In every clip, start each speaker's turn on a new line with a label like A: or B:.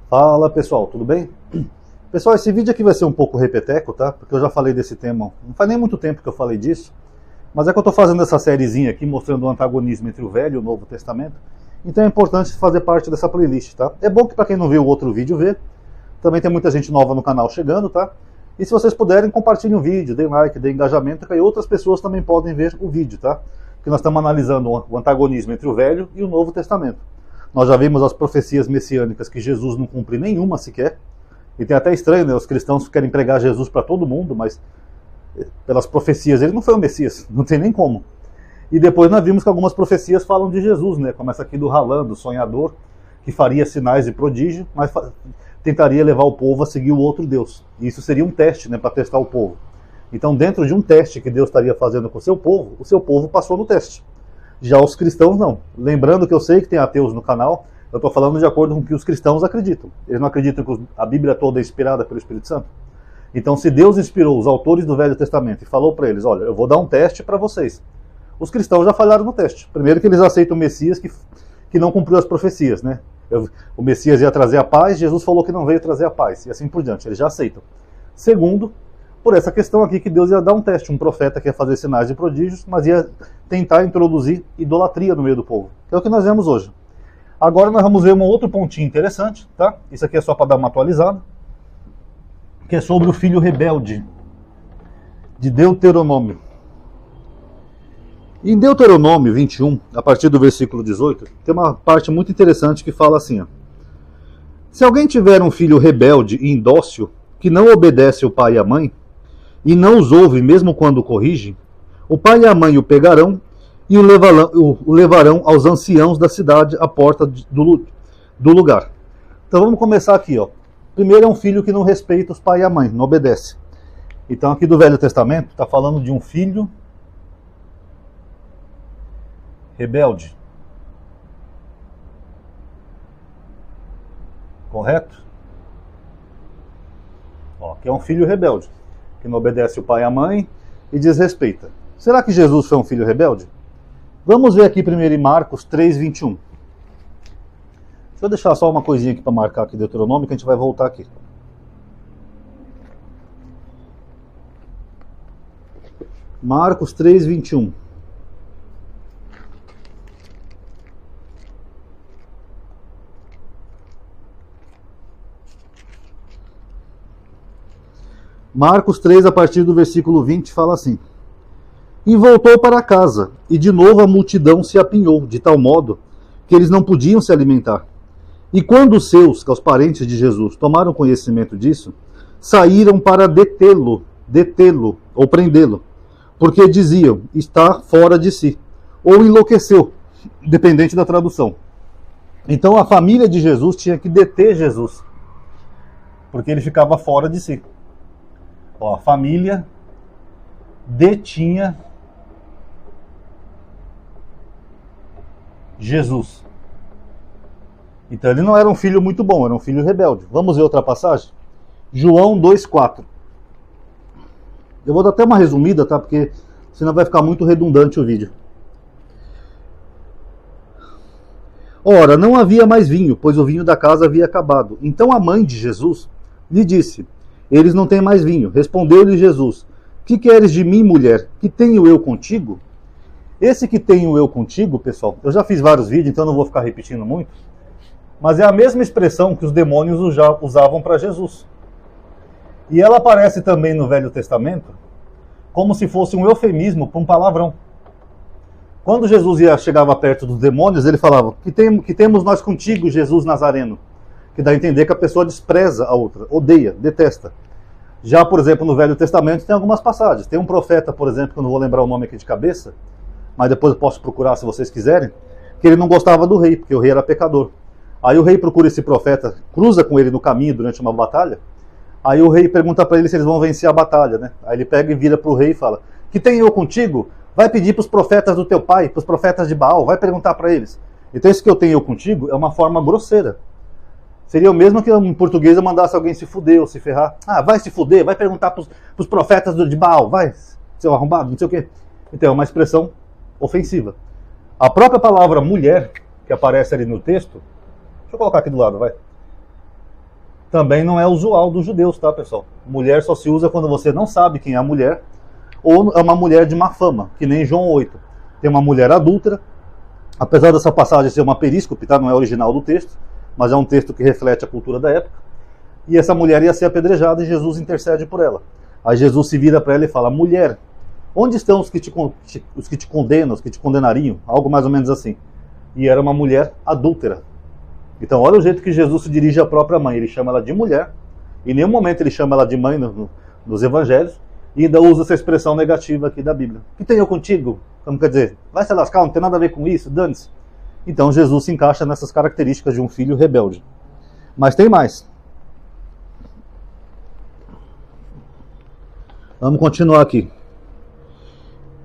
A: Fala pessoal, tudo bem? Pessoal, esse vídeo aqui vai ser um pouco repeteco, tá? Porque eu já falei desse tema, não faz nem muito tempo que eu falei disso, mas é que eu estou fazendo essa sériezinha aqui mostrando o antagonismo entre o Velho e o Novo Testamento, então é importante fazer parte dessa playlist, tá? É bom que para quem não viu o outro vídeo vê, também tem muita gente nova no canal chegando, tá? E se vocês puderem, compartilhem o vídeo, deem like, deem engajamento, que aí outras pessoas também podem ver o vídeo, tá? Porque nós estamos analisando o antagonismo entre o Velho e o Novo Testamento. Nós já vimos as profecias messiânicas que Jesus não cumpre nenhuma sequer. E tem até estranho, né? Os cristãos querem pregar Jesus para todo mundo, mas pelas profecias ele não foi o Messias, não tem nem como. E depois nós vimos que algumas profecias falam de Jesus, né? Como essa aqui do Halã, do sonhador, que faria sinais e prodígio, mas tentaria levar o povo a seguir o outro Deus. E isso seria um teste, né? Para testar o povo. Então, dentro de um teste que Deus estaria fazendo com o seu povo passou no teste. Já os cristãos não. Lembrando que eu sei que tem ateus no canal, eu estou falando de acordo com o que os cristãos acreditam. Eles não acreditam que a Bíblia toda é inspirada pelo Espírito Santo? Então, se Deus inspirou os autores do Velho Testamento e falou para eles, olha, eu vou dar um teste para vocês. Os cristãos já falharam no teste. Primeiro que eles aceitam o Messias que não cumpriu as profecias, né? O Messias ia trazer a paz, Jesus falou que não veio trazer a paz, e assim por diante. Eles já aceitam. Segundo, por essa questão aqui que Deus ia dar um teste, um profeta que ia fazer sinais e prodígios, mas ia tentar introduzir idolatria no meio do povo. Que é o que nós vemos hoje. Agora nós vamos ver um outro pontinho interessante, tá? Isso aqui é só para dar uma atualizada, que é sobre o filho rebelde de Deuteronômio. Em Deuteronômio 21, a partir do versículo 18, tem uma parte muito interessante que fala assim, ó: se alguém tiver um filho rebelde e indócil, que não obedece o pai e a mãe, e não os ouve mesmo quando o corrige, o pai e a mãe o pegarão e o levarão aos anciãos da cidade à porta do lugar. Então vamos começar aqui, ó. Primeiro é um filho que não respeita os pai e a mãe, não obedece. Então aqui do Velho Testamento está falando de um filho rebelde. Correto? Ó, aqui é um filho rebelde, que não obedece o pai e a mãe e desrespeita. Será que Jesus foi um filho rebelde? Vamos ver aqui primeiro em Marcos 3:21. Deixa eu deixar só uma coisinha aqui para marcar aqui Deuteronômio, que a gente vai voltar aqui. Marcos 3:21. Marcos 3, a partir do versículo 20, fala assim: e voltou para casa, e de novo a multidão se apinhou, de tal modo que eles não podiam se alimentar. E quando os seus, que os parentes de Jesus, tomaram conhecimento disso, saíram para detê-lo ou prendê-lo, porque diziam, está fora de si, ou enlouqueceu, dependente da tradução. Então a família de Jesus tinha que deter Jesus, porque ele ficava fora de si. Ó, a família detinha Jesus. Então ele não era um filho muito bom, era um filho rebelde. Vamos ver outra passagem? João 2,4. Eu vou dar até uma resumida, tá? Porque senão vai ficar muito redundante o vídeo. Ora, não havia mais vinho, pois o vinho da casa havia acabado. Então a mãe de Jesus lhe disse, eles não têm mais vinho. Respondeu-lhe Jesus, que queres de mim, mulher? Que tenho eu contigo? Esse que tenho eu contigo, pessoal, eu já fiz vários vídeos, então não vou ficar repetindo muito, mas é a mesma expressão que os demônios usavam para Jesus. E ela aparece também no Velho Testamento como se fosse um eufemismo para um palavrão. Quando Jesus chegava perto dos demônios, ele falava, que temos nós contigo, Jesus Nazareno? Que dá a entender que a pessoa despreza a outra, odeia, detesta. Já, por exemplo, no Velho Testamento tem algumas passagens. Tem um profeta, por exemplo, que eu não vou lembrar o nome aqui de cabeça, mas depois eu posso procurar se vocês quiserem, que ele não gostava do rei, porque o rei era pecador. Aí o rei procura esse profeta, cruza com ele no caminho durante uma batalha, aí o rei pergunta para ele se eles vão vencer a batalha, né? Aí ele pega e vira para o rei e fala, que tenho eu contigo? Vai pedir para os profetas do teu pai, para os profetas de Baal, vai perguntar para eles. Então esse que eu tenho eu contigo é uma forma grosseira. Seria o mesmo que em português eu mandasse alguém se fuder ou se ferrar. Ah, vai se fuder, vai perguntar para os profetas de Baal, vai, seu arrombado, não sei o quê. Então é uma expressão ofensiva. A própria palavra mulher, que aparece ali no texto, deixa eu colocar aqui do lado, vai. Também não é usual dos judeus, tá, pessoal? Mulher só se usa quando você não sabe quem é a mulher, ou é uma mulher de má fama, que nem João 8. Tem uma mulher adúltera, apesar dessa passagem ser uma períscope, tá? Não é original do texto, mas é um texto que reflete a cultura da época. E essa mulher ia ser apedrejada e Jesus intercede por ela. Aí Jesus se vira para ela e fala: mulher, onde estão os que te condenam, os que te condenariam? Algo mais ou menos assim. E era uma mulher adúltera. Então olha o jeito que Jesus se dirige à própria mãe. Ele chama ela de mulher, em nenhum momento ele chama ela de mãe nos evangelhos, e ainda usa essa expressão negativa aqui da Bíblia. O que tenho eu contigo? Como quer dizer, vai se lascar, não tem nada a ver com isso, dane-se. Então Jesus se encaixa nessas características de um filho rebelde. Mas tem mais. Vamos continuar aqui.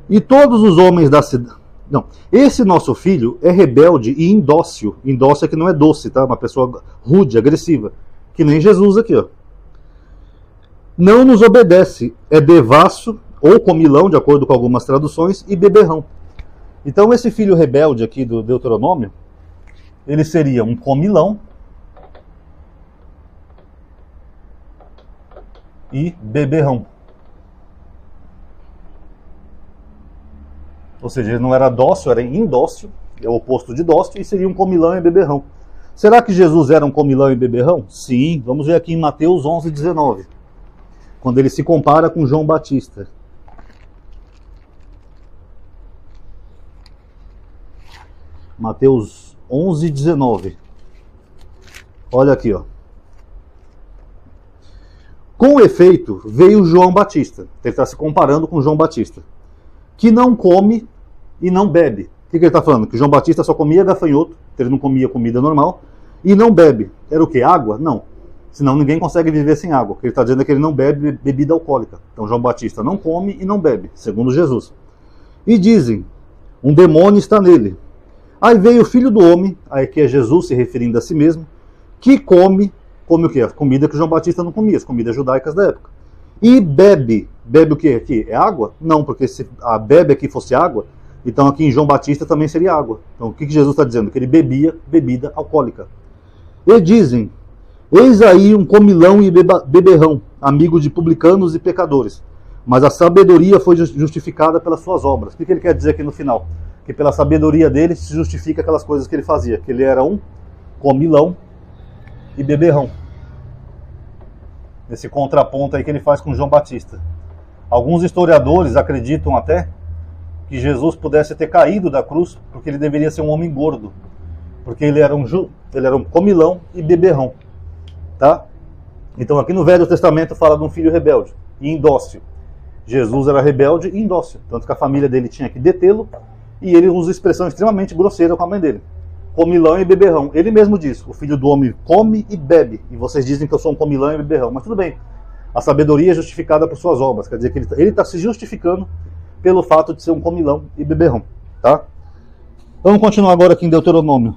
A: E todos os homens da cidade... Não, esse nosso filho é rebelde e indócil. Indócil é que não é doce, tá? Uma pessoa rude, agressiva. Que nem Jesus aqui, ó. Não nos obedece, é devasso ou comilão, de acordo com algumas traduções, e beberrão. Então esse filho rebelde aqui do Deuteronômio, ele seria um comilão e beberrão. Ou seja, ele não era dócil, era indócil, é o oposto de dócil, e seria um comilão e beberrão. Será que Jesus era um comilão e beberrão? Sim, vamos ver aqui em Mateus 11:19, quando ele se compara com João Batista. Mateus 11:19. Olha aqui, ó. Com efeito, veio João Batista. Ele está se comparando com João Batista, que não come e não bebe. O que ele está falando? Que João Batista só comia gafanhoto, ele não comia comida normal, e não bebe. Era o quê? Água? Não. Senão ninguém consegue viver sem água. O que ele está dizendo é que ele não bebe bebida alcoólica. Então João Batista não come e não bebe, segundo Jesus. E dizem, um demônio está nele. Aí veio o filho do homem, aí que é Jesus se referindo a si mesmo, que come o quê? A comida que João Batista não comia, as comidas judaicas da época. E bebe. Bebe o quê aqui? É água? Não, porque se a bebe aqui fosse água, então aqui em João Batista também seria água. Então o que Jesus está dizendo? Que ele bebia bebida alcoólica. E dizem, eis aí um comilão e beberrão, amigo de publicanos e pecadores. Mas a sabedoria foi justificada pelas suas obras. O que ele quer dizer aqui no final? Que pela sabedoria dele se justifica aquelas coisas que ele fazia. Que ele era um comilão e beberrão. Esse contraponto aí que ele faz com João Batista. Alguns historiadores acreditam até que Jesus pudesse ter caído da cruz porque ele deveria ser um homem gordo. Porque ele era um comilão e beberrão. Tá? Então aqui no Velho Testamento fala de um filho rebelde e indócil. Jesus era rebelde e indócil. Tanto que a família dele tinha que detê-lo e ele usa expressão extremamente grosseira com a mãe dele. Comilão e beberrão. Ele mesmo diz, o filho do homem come e bebe. E vocês dizem que eu sou um comilão e beberrão. Mas tudo bem. A sabedoria é justificada por suas obras. Quer dizer que ele está se justificando pelo fato de ser um comilão e beberrão. Tá? Vamos continuar agora aqui em Deuteronômio.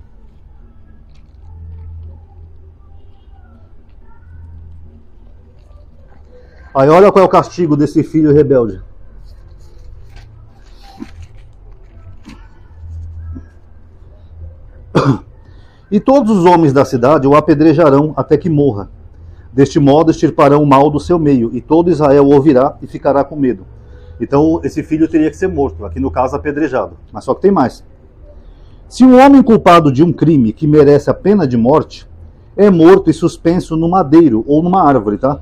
A: Aí olha qual é o castigo desse filho rebelde. E todos os homens da cidade o apedrejarão até que morra. Deste modo extirparão o mal do seu meio, e todo Israel o ouvirá e ficará com medo. Então esse filho teria que ser morto, aqui no caso apedrejado. Mas só que tem mais. Se um homem culpado de um crime que merece a pena de morte, é morto e suspenso no madeiro ou numa árvore, tá?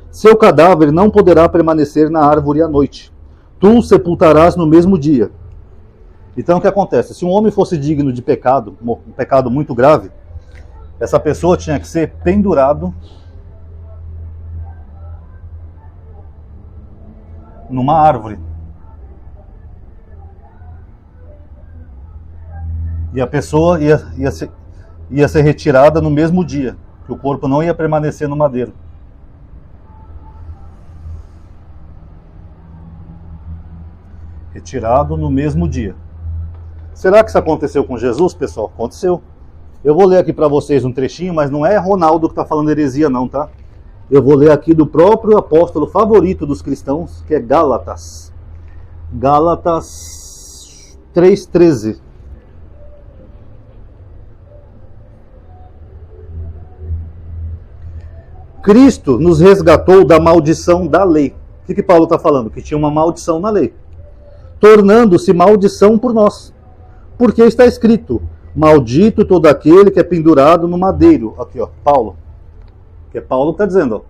A: Seu cadáver não poderá permanecer na árvore à noite. Tu o sepultarás no mesmo dia. Então o que acontece? Se um homem fosse digno de pecado, um pecado muito grave, essa pessoa tinha que ser pendurado numa árvore. E a pessoa ia ser retirada no mesmo dia, que o corpo não ia permanecer no madeiro. Retirado no mesmo dia. Será que isso aconteceu com Jesus, pessoal? Aconteceu. Eu vou ler aqui para vocês um trechinho, mas não é Ronaldo que está falando heresia não, tá? Eu vou ler aqui do próprio apóstolo favorito dos cristãos, que é Gálatas. Gálatas 3:13. Cristo nos resgatou da maldição da lei. O que Paulo está falando? Que tinha uma maldição na lei, tornando-se maldição por nós. Porque está escrito, maldito todo aquele que é pendurado no madeiro. Aqui, ó, Paulo. Que é Paulo que está dizendo,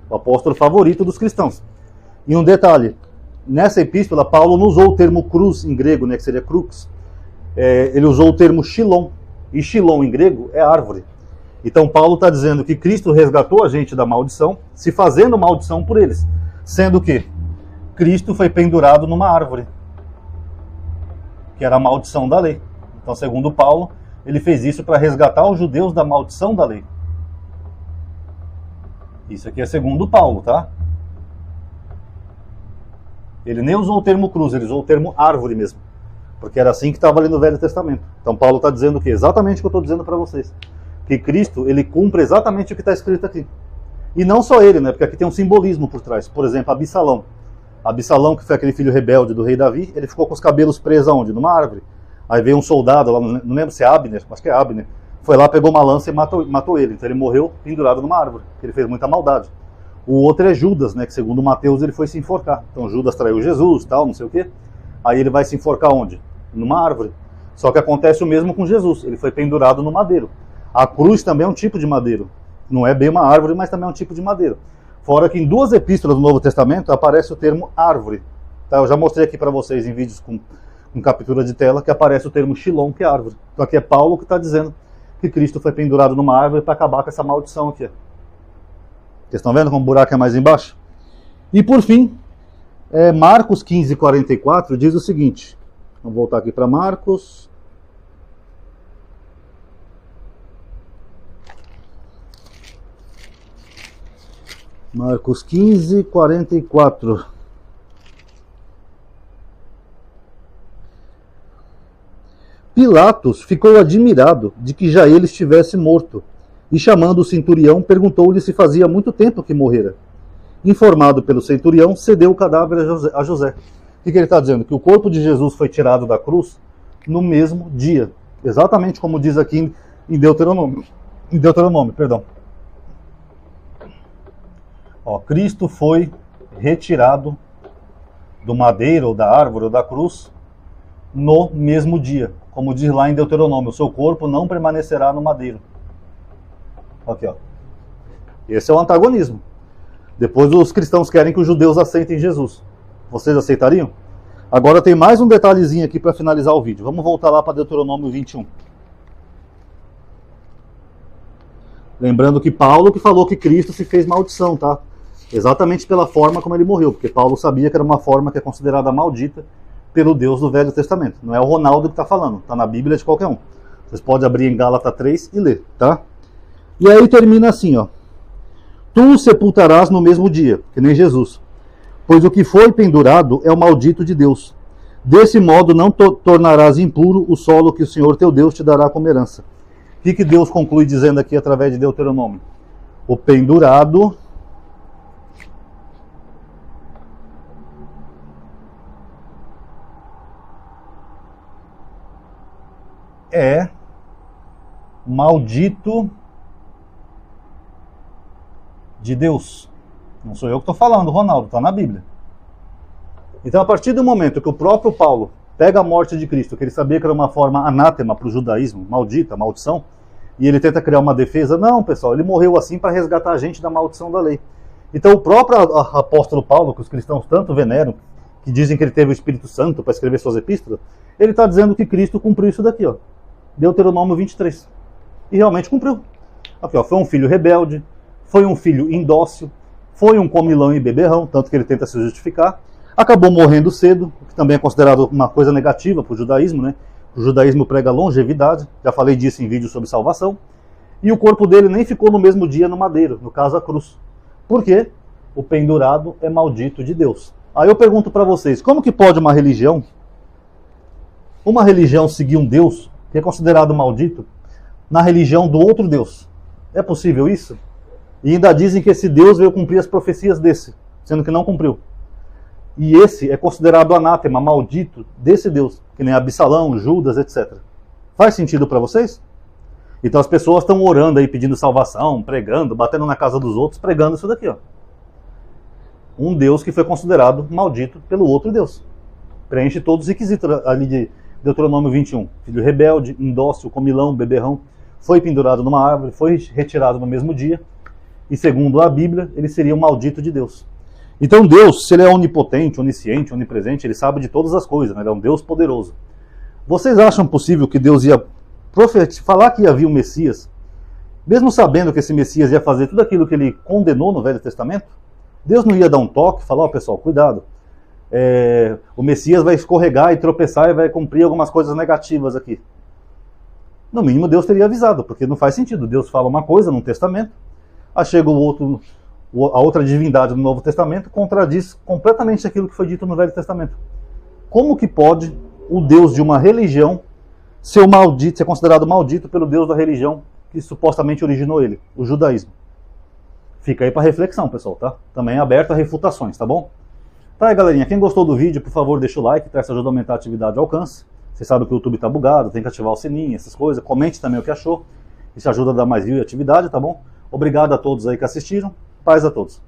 A: ó, o apóstolo favorito dos cristãos. E um detalhe, nessa epístola, Paulo não usou o termo cruz em grego, né, que seria crux. Ele usou o termo xilon. E xilon em grego é árvore. Então Paulo está dizendo que Cristo resgatou a gente da maldição, se fazendo maldição por eles. Sendo que Cristo foi pendurado numa árvore, que era a maldição da lei. Então, segundo Paulo, ele fez isso para resgatar os judeus da maldição da lei. Isso aqui é segundo Paulo, tá? Ele nem usou o termo cruz, ele usou o termo árvore mesmo. Porque era assim que estava ali no Velho Testamento. Então Paulo está dizendo o quê? Exatamente o que eu estou dizendo para vocês. Que Cristo, ele cumpre exatamente o que está escrito aqui. E não só ele, né? Porque aqui tem um simbolismo por trás. Por exemplo, Absalão. Absalão, que foi aquele filho rebelde do rei Davi, ele ficou com os cabelos presos aonde? Numa árvore. Aí veio um soldado lá, não lembro se é Abner, acho que é Abner. Foi lá, pegou uma lança e matou ele. Então ele morreu pendurado numa árvore, porque ele fez muita maldade. O outro é Judas, né? Que segundo Mateus ele foi se enforcar. Então Judas traiu Jesus, tal, não sei o quê. Aí ele vai se enforcar onde? Numa árvore. Só que acontece o mesmo com Jesus. Ele foi pendurado no madeiro. A cruz também é um tipo de madeiro. Não é bem uma árvore, mas também é um tipo de madeiro. Fora que em 2 epístolas do Novo Testamento aparece o termo árvore. Tá? Eu já mostrei aqui para vocês em vídeos com captura de tela que aparece o termo xilon, que é árvore. Então aqui é Paulo que está dizendo que Cristo foi pendurado numa árvore para acabar com essa maldição aqui. Vocês estão vendo como o buraco é mais embaixo? E por fim, Marcos 15:44 diz o seguinte. Vamos voltar aqui para Marcos. Marcos 15:44. Pilatos ficou admirado de que já ele estivesse morto, e chamando o centurião, perguntou-lhe se fazia muito tempo que morrera. Informado pelo centurião, cedeu o cadáver a José. O que ele está dizendo? Que o corpo de Jesus foi tirado da cruz no mesmo dia. Exatamente como diz aqui em Deuteronômio. Cristo foi retirado do madeiro, ou da árvore, ou da cruz, no mesmo dia. Como diz lá em Deuteronômio, o seu corpo não permanecerá no madeiro. Aqui, ó. Esse é o antagonismo. Depois os cristãos querem que os judeus aceitem Jesus. Vocês aceitariam? Agora tem mais um detalhezinho aqui para finalizar o vídeo. Vamos voltar lá para Deuteronômio 21. Lembrando que Paulo que falou que Cristo se fez maldição, tá? Exatamente pela forma como ele morreu, porque Paulo sabia que era uma forma que é considerada maldita pelo Deus do Velho Testamento. Não é o Ronaldo que está falando, está na Bíblia de qualquer um. Vocês podem abrir em Gálatas 3 e ler, tá? E aí termina assim, ó. Tu o sepultarás no mesmo dia, que nem Jesus. Pois o que foi pendurado é o maldito de Deus. Desse modo não tornarás impuro o solo que o Senhor teu Deus te dará como herança. O que Deus conclui dizendo aqui através de Deuteronômio? O pendurado é maldito de Deus. Não sou eu que estou falando, Ronaldo, está na Bíblia. Então, a partir do momento que o próprio Paulo pega a morte de Cristo, que ele sabia que era uma forma anátema para o judaísmo, maldita, maldição, e ele tenta criar uma defesa, não, pessoal, ele morreu assim para resgatar a gente da maldição da lei. Então, o próprio apóstolo Paulo, que os cristãos tanto veneram, que dizem que ele teve o Espírito Santo para escrever suas epístolas, ele está dizendo que Cristo cumpriu isso daqui, ó. Deuteronômio 23. E realmente cumpriu. Aqui, ó, foi um filho rebelde, foi um filho indócil, foi um comilão e beberrão, tanto que ele tenta se justificar, acabou morrendo cedo, o que também é considerado uma coisa negativa para o judaísmo, né? O judaísmo prega longevidade, já falei disso em vídeo sobre salvação, e o corpo dele nem ficou no mesmo dia no madeiro, no caso a cruz. Por quê? O pendurado é maldito de Deus. Aí eu pergunto para vocês, como que pode uma religião seguir um Deus que é considerado maldito na religião do outro Deus? É possível isso? E ainda dizem que esse Deus veio cumprir as profecias desse, sendo que não cumpriu. E esse é considerado anátema, maldito desse Deus, que nem Absalão, Judas, etc. Faz sentido para vocês? Então as pessoas estão orando aí, pedindo salvação, pregando, batendo na casa dos outros, pregando isso daqui, ó. Um Deus que foi considerado maldito pelo outro Deus. Preenche todos os requisitos ali de Deuteronômio 21. Filho rebelde, indócil, comilão, beberrão, foi pendurado numa árvore, foi retirado no mesmo dia, e segundo a Bíblia, ele seria um maldito de Deus. Então Deus, se ele é onipotente, onisciente, onipresente, ele sabe de todas as coisas, né? Ele é um Deus poderoso. Vocês acham possível que Deus ia falar que havia um Messias, mesmo sabendo que esse Messias ia fazer tudo aquilo que ele condenou no Velho Testamento? Deus não ia dar um toque, falar, ó, pessoal, cuidado, o Messias vai escorregar e tropeçar e vai cumprir algumas coisas negativas aqui. No mínimo Deus teria avisado, porque não faz sentido. Deus fala uma coisa no Testamento, aí chega a outra divindade do Novo Testamento, contradiz completamente aquilo que foi dito no Velho Testamento. Como que pode o Deus de uma religião ser considerado maldito pelo Deus da religião que supostamente originou ele, o judaísmo? Fica aí para reflexão, pessoal, tá? Também é aberto a refutações, tá bom? Tá aí, galerinha, quem gostou do vídeo, por favor, deixa o like, tá? Isso ajuda a aumentar a atividade e alcance. Você sabe que o YouTube tá bugado, tem que ativar o sininho, essas coisas. Comente também o que achou. Isso ajuda a dar mais view e atividade, tá bom? Obrigado a todos aí que assistiram. Paz a todos.